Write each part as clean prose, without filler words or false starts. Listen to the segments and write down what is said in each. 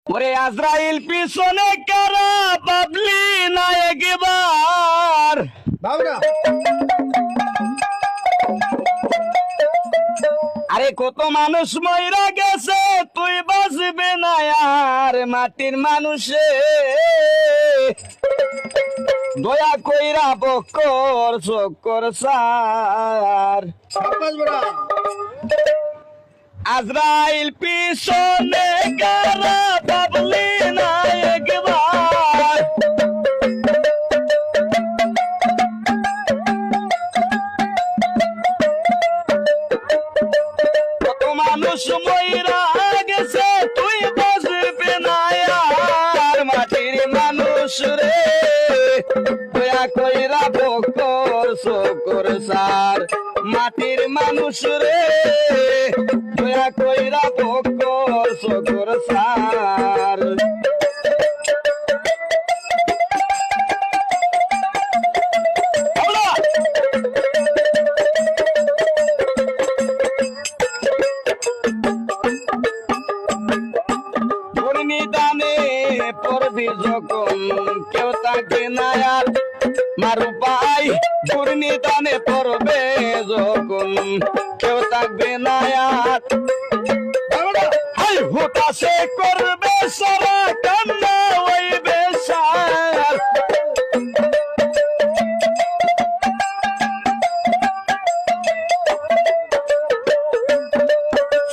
ওরে আজরাইল পিছনে কারা বাবলি না একবার আরে কত মানুষ মইরা গেছে তুই বাঁচবে না আর মাটির মানুষে দয়া কইরা বকর চক্কর সার আজরাইল পিছনে কারা বাবলি না একবার কত মানুষ মইরা গেছে তুই বাঁচবে না আর মাটির মানুষ রে দয়া কইরা বকর চক্কর সার মাটির মানুষ রে দয়া কইরা বকর চক্কর সার দানে পড়বি যখন কেউ তাকে না আর মারু পাই ঘূর্ণি দানে পড়বে যখন কেউ থাকবে না আর হুতাশে করবে সারা কান্না ওই বেসার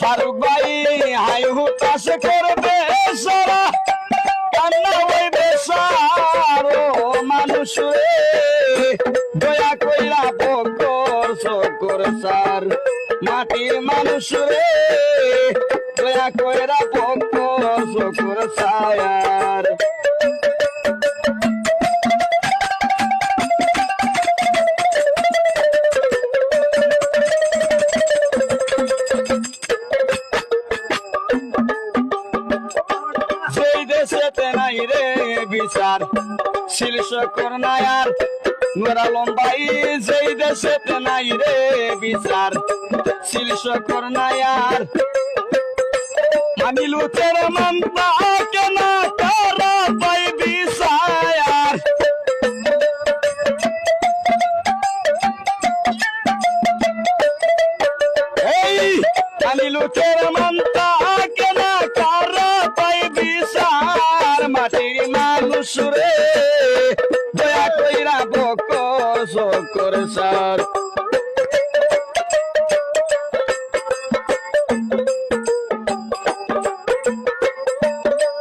ফারুক ভাই হাই হুতাশে করবে সারা কান্না ওই বেসার ও মানুষ রে দয়া কইরা বকর চক্কর সার মাটির মানুষ রে দয়া কইরা বকর চক্কর সার সেই দেশেতে নাই রে বিচার শিলশকর নায়ার নোরা লম্বাই যেই দেশেতে নাই রে বিচার শিলশকর নায়ার আমি লুচের মানতা কেন কারা পাই বিচার এই আমি লুচের মানতা কেন কারা পাই বিচার মাটির মানুষ রে দয়া কইরা বকর চক্কর সার